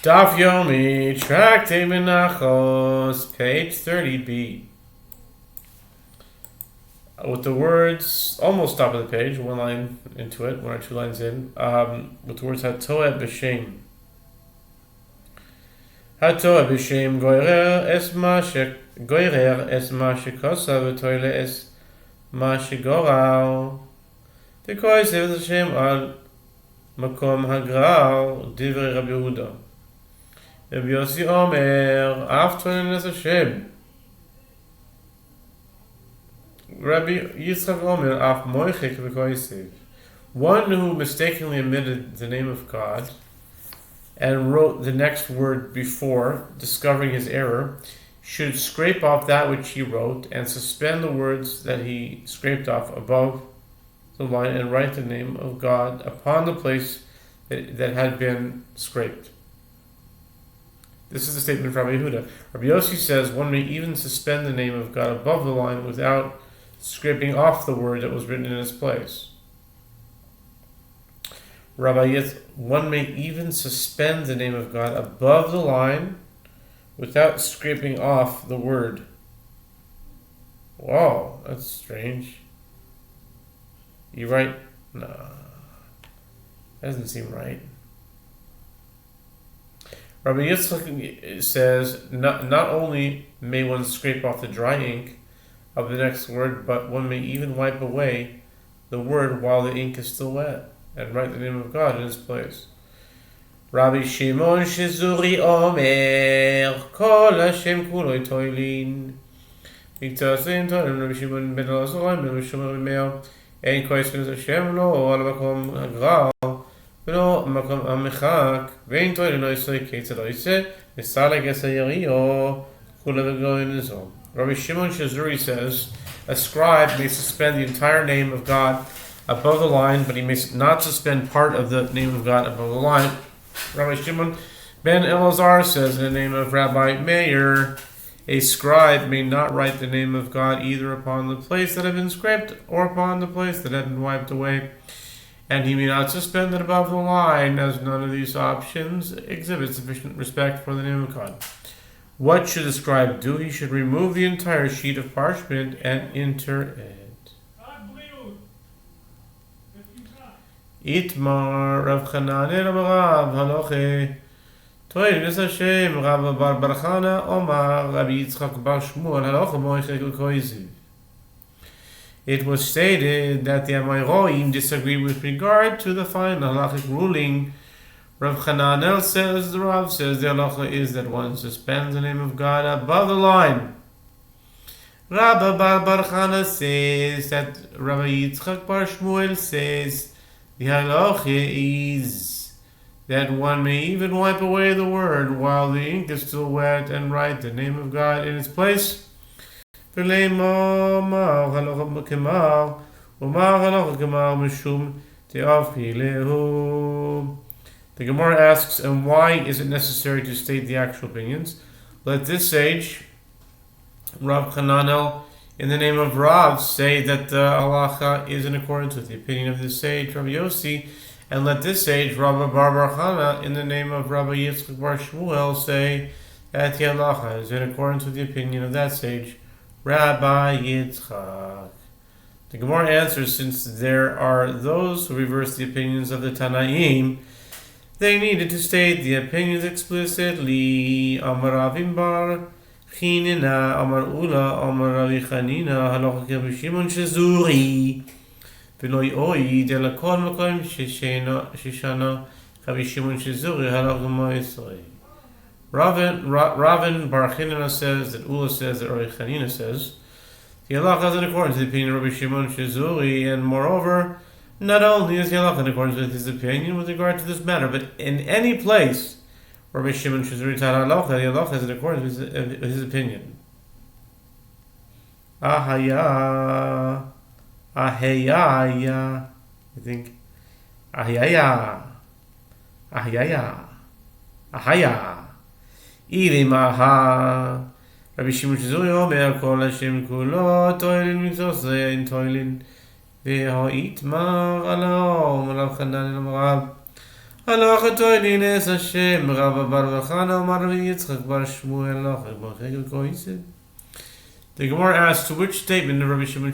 Daf Yomi, Tractate Menachot, page 30b. With the words, almost top of the page, one line into it, one or two lines in, with the words Hatoah b'shem. Hatoah b'shem goyrer es ma shekosa v'toile es ma shegoral. Dekoy sev Hashem al makom hagral divrei Rabbi Yehuda. Rabbi Yossi Omer, after es Hashem. Rabbi Yitzchak Omer, af moichek v'koisev. One who mistakenly omitted the name of God and wrote the next word before, discovering his error, should scrape off that which he wrote and suspend the words that he scraped off above the line and write the name of God upon the place that had been scraped. This is the statement of Rabbi Yehuda. Rabbi Yossi says one may even suspend the name of God above the line without scraping off the word that was written in its place. One may even suspend the name of God above the line without scraping off the word. Wow, that's strange. You right? No, that doesn't seem right. Rabbi Yitzchak says not only may one scrape off the dry ink of the next word, but one may even wipe away the word while the ink is still wet and write the name of God in its place. Rabbi Shimon Shizuri Omer Kol Hashem Kuloi Toilin Miktasin Toilin Rabbi Shimon Ben Elazar Ben Shimon Meir Ein Kois Ben Hashem Lo Al Makom Hagral V'lo Makom Amechak Vein Toilin Lo Yisoi Ketzad Lo Yiseh V'Salek Esayariyo Kula V'Goyin Nizom. Rabbi Shimon Shizuri says a scribe may suspend the entire name of God above the line, but he may not suspend part of the name of God above the line. Rabbi Shimon Ben Elazar says in the name of Rabbi Meir, a scribe may not write the name of God either upon the place that had been scraped or upon the place that had been wiped away, and he may not suspend it above the line, as none of these options exhibit sufficient respect for the name of God. What should the scribe do? He should remove the entire sheet of parchment and enter it. Itmar Rav Chananel Rav Haloche Toil is Hashem Rav Bar Barchana Omar Rabbi Yitzchak Bar Shmuel Haloche Moichek L'Koiziv. It was stated that the Amoraim disagreed with regard to the final halachic ruling. Rav Chananel says, the Rav says, the halacha is that one suspends the name of God above the line. Rabbi Bar Barchana says that Rabbi Yitzchak Bar Shmuel says the halacha is that one may even wipe away the word while the ink is still wet and write the name of God in its place. The Gemara asks, and why is it necessary to state the actual opinions? Let this sage, Rav Chananel, in the name of Rav, say that the halacha is in accordance with the opinion of this sage, Rabbi Yossi, and let this sage, Rabbi Bar Barchana, in the name of Rabbi Yitzchak Bar Shmuel, say that the halacha is in accordance with the opinion of that sage, Rabbi Yitzchak. The Gemara answers, since there are those who reverse the opinions of the Tanaim, they needed to state the opinions explicitly. Amar Ravim Bar Chinina, Amar Ula, Amar Ravi Chanina, Halacha Rabbi Shimon Shizuri, V'lo Yoi, De La Kol Makom Shishana, Rabbi Shimon Shizuri, Halacha Moisrei. Ravin Bar Chinina says that Ula says that Ravi Chanina says the halacha is in accordance with the opinion of Rabbi Shimon Shizuri, and moreover, not only is the halacha in accordance with his opinion with regard to this matter, but in any place Rabbi Shimon Shizuri taught halacha, the halacha is in accordance with his opinion. Ahaya, I think. Ahaya, Ilimaha. Rabbi Shimon Shizuri Omer Kol Hashem Kulo Toilin Miktosein Toilin Ve'ho'itmar Alom Rav Chananel Rav Halacha toilines Hashem Rabba bar Vachana Mar Yitzchak bar Shmuel Halacha bar Chegel Kohisid. The Gemara asks, to which statement of Rabbi Shimon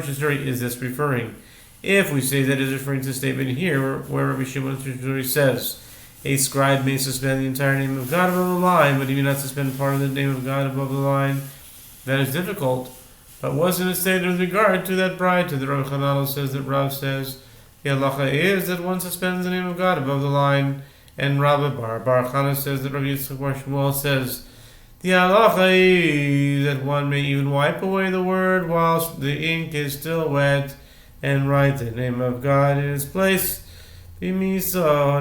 Shazuri is this referring? If we say that it is referring to the statement here where Rabbi Shimon Shazuri says, a scribe may suspend the entire name of God above the line, but he may not suspend part of the name of God above the line, that is difficult. But wasn't it stated with regard to that bride? To the Rav Chananel says that Rav says the halacha is that one suspends the name of God above the line. And Rabbi Bar Chana says that Rabbi Yitzchak Bar Shmuel says the halacha is that one may even wipe away the word whilst the ink is still wet and write the name of God in its place. If it is so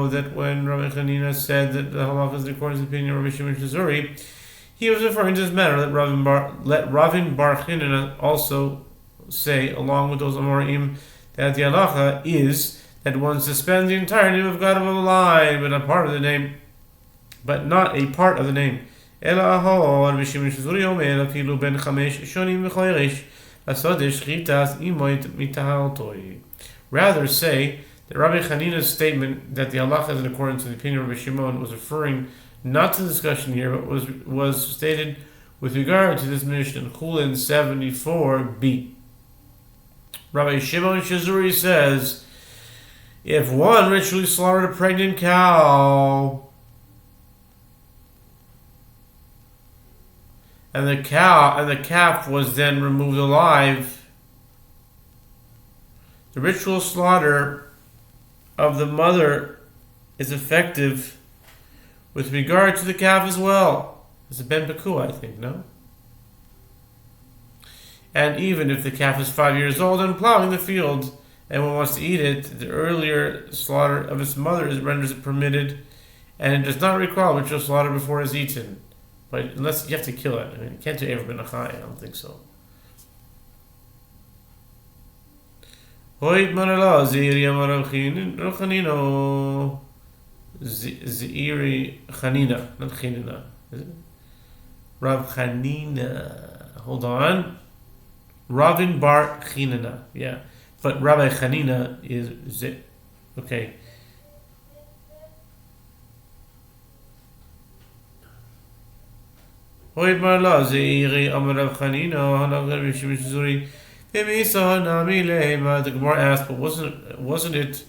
that when Rabbi Chanina said that the halacha is according to the opinion of Rabbi Shimon Shazuri, he was referring to this matter. Let Ravin Bar Chanina also say, along with those Amorim, that the halacha is that one suspends the entire name of God above the line, but not a part of the name. Rather say that Rabbi Chanina's statement that the halacha is in accordance with the opinion of Rabbi Shimon was referring not to the discussion here, but was stated with regard to this Mishnah in Chulin 74b. Rabbi Shimon Shazuri says, if one ritually slaughtered a pregnant cow, and the calf was then removed alive, the ritual slaughter of the mother is effective with regard to the calf as well. It's a ben Beku, I think, no? And even if the calf is 5 years old and plowing the field, and one wants to eat it, the earlier slaughter of its mother renders it permitted, and it does not require ritual slaughter before it is eaten. But unless you have to kill it. I mean, you can't do Ever Ben Achai, I don't think so. Hoyt Manala, Ziri Amarachinino, Ziri Chanina, not Chinina, is it? Rav Chanina, hold on. Ravin Bar Chinina, yeah. But Rabbi Chanina is Zit. Okay. The Gemara asked, but wasn't it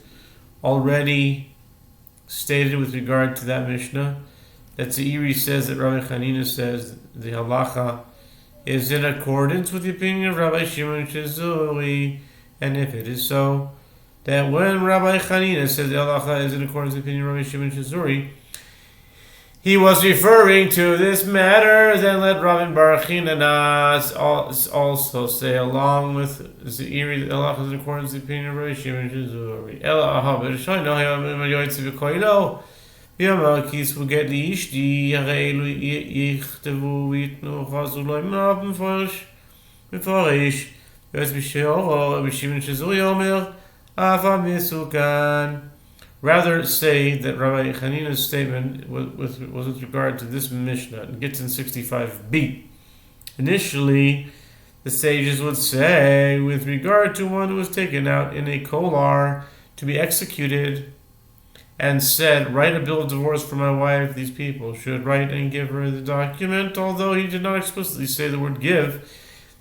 already stated with regard to that Mishnah that Zeiri says that Rabbi Chanina says the halacha is in accordance with the opinion of Rabbi Shimon Shazuri? And if it is so, that when Rabbi Chanina says the halacha is in accordance with the opinion of Rabbi Shimon Shazuri, he was referring to this matter, then let Ravin Bar Chanina also say, along with Zeiri, the halacha is in accordance with the opinion of Rabbi Shimon Shazuri. Ela ahaber shayno hayam yoytze v'koyno v'yamar kis v'get li'ishti harei yichtavu v'yitnu chazu lo imar meforish. Rather say that Rabbi Chanina's statement was with regard to this Mishnah. It gets in 65b. Initially, the sages would say, with regard to one who was taken out in a kolar to be executed, and said, write a bill of divorce for my wife, these people should write and give her the document, although he did not explicitly say the word give.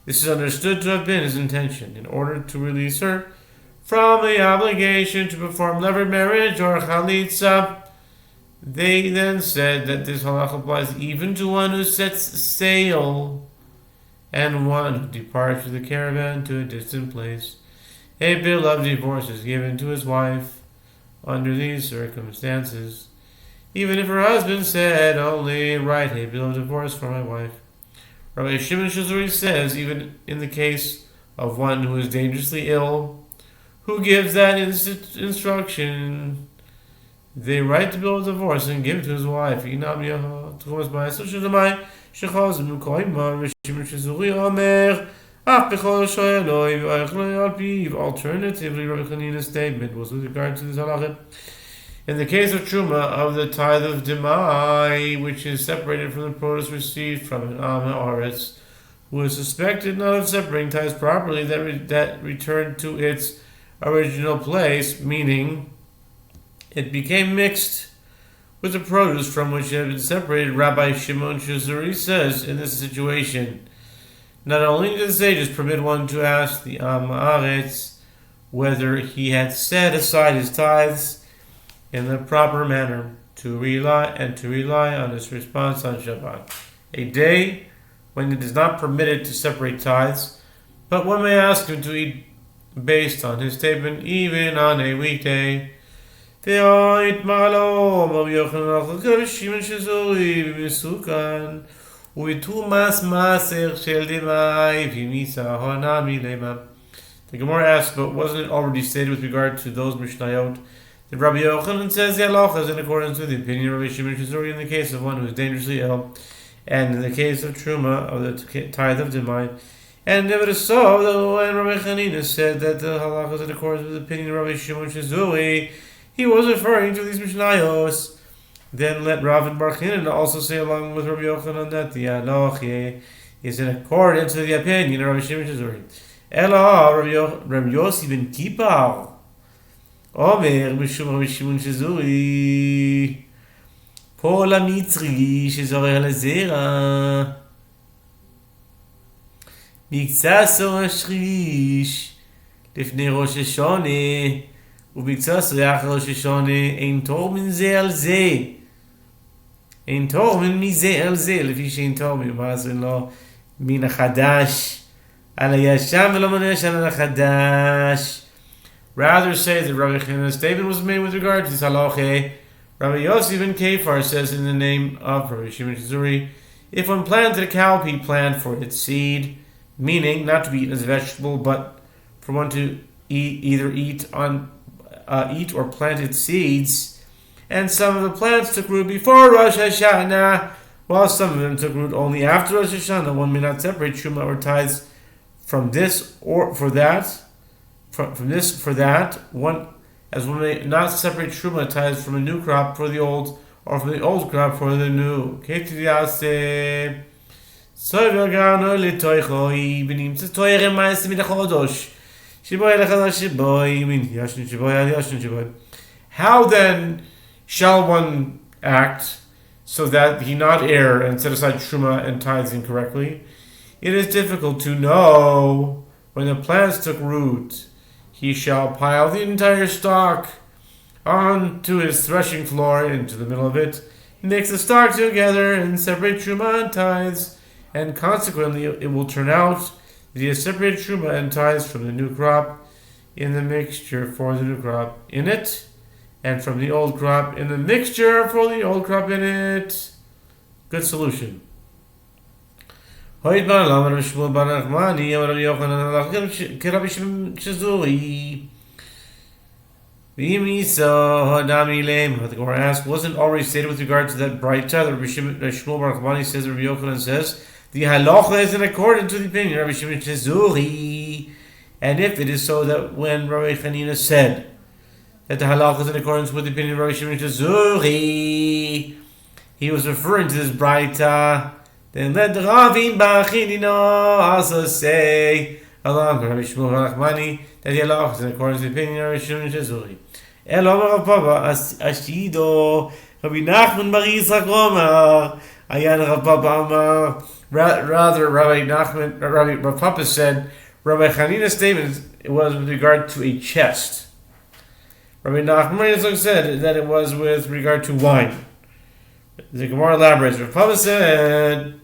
This is understood to have been his intention, in order to release her from the obligation to perform lever marriage or chalitza. They then said that this halach applies even to one who sets sail and one who departs with a caravan to a distant place. A bill of divorce is given to his wife under these circumstances, even if her husband said only, write a bill of divorce for my wife. Rabbi Shimon Shazuri says, even in the case of one who is dangerously ill, who gives that instruction, they write the bill of divorce and give it to his wife. Alternatively, Rabbi Chanina's statement was with regard to this halacha. In the case of Truma, of the tithe of Demai, which is separated from the produce received from an Am Ha'aretz, who is suspected not of separating tithes properly, that returned to its original place, meaning it became mixed with the produce from which it had been separated. Rabbi Shimon Shazuri says in this situation, not only do the sages permit one to ask the Haaretz whether he had set aside his tithes in the proper manner, to rely on his response on Shabbat, a day when it is not permitted to separate tithes, but one may ask him to eat based on his statement, even on a weekday. The Gemara asks, but wasn't it already stated with regard to those Mishnayot that Rabbi Yochanan says the halacha is in accordance with the opinion of Rabbi Shimon Shazuri in the case of one who is dangerously ill, and in the case of Truma, of the tithe of Demai? And if it is so, though, when Rabbi Chanina said that the halacha is in accordance with the opinion of Rabbi Shimon Shazuri, he was referring to these Mishnayos. Then let Rav and Bar Chanina also say along with Rabbi Yochanan that the halacha is in accordance with the opinion of Rabbi Shimon Shazuri. Ela Rabbi Yossi ben Kippur Omer Mishum Rabbi Shimon Shazuri Pol HaMitzri Shezorer LeZera Miktsasor HaShlish Lifnei Rosh Hashanah ובקצת ראש השונה אין תור מן זה על זה אין תור מזה על זה לפי שאין תור ממעזר לו מן החדש על הישן ולא מן הישן על החדש. Rather say that Rabbi Chanina's statement was made with regard to this halacha. Rabbi Yossi ben Kefar says in the name of Rabbi Shimon Shazuri, if one planted a cowpea plant for its seed, meaning not to be eaten as a vegetable, but for one to eat or plant its seeds, and some of the plants took root before Rosh Hashanah, while some of them took root only after Rosh Hashanah, one may not separate Truma or tithes from this or for that. From this for that, one may not separate Truma tithes from a new crop for the old, or from the old crop for the new. How then shall one act so that he not err and set aside Truma and tithes incorrectly? It is difficult to know when the plants took root. He shall pile the entire stalk onto his threshing floor into the middle of it. He makes the stalk together and separate Truma and tithes, and consequently it will turn out that he has separated Truma and tithes from the new crop in the mixture for the new crop in it, and from the old crop in the mixture for the old crop in it. Good solution. Now the Gemara asks, wasn't already stated with regard to that Braita that Rabbi Shmuel Bar Nachmani says, Rabbi Yochanan says, the halacha is in accordance to the opinion of Rabbi Shimon Shazuri. And if it is so that when Rabbi Chanina said that the halacha is in accordance with the opinion of Rabbi Shimon Shazuri, he was referring to this Braita, then let the Ravin Bar Chanina also say, along with Rabbi Shmuel Bar Nachmani, that the halacha is in accordance with the opinion of Rabbi Shimon Shazuri. Elo Rav Papa Ashido Rabbi Nachman Bar Yitzchak Omer Ayan Rav Papa Amar. Rather, Rav Papa said, Rabbi Chanina's statement was with regard to a chest. Rabbi Nachman said that it was with regard to wine. The Gemara elaborates. Rav Papa said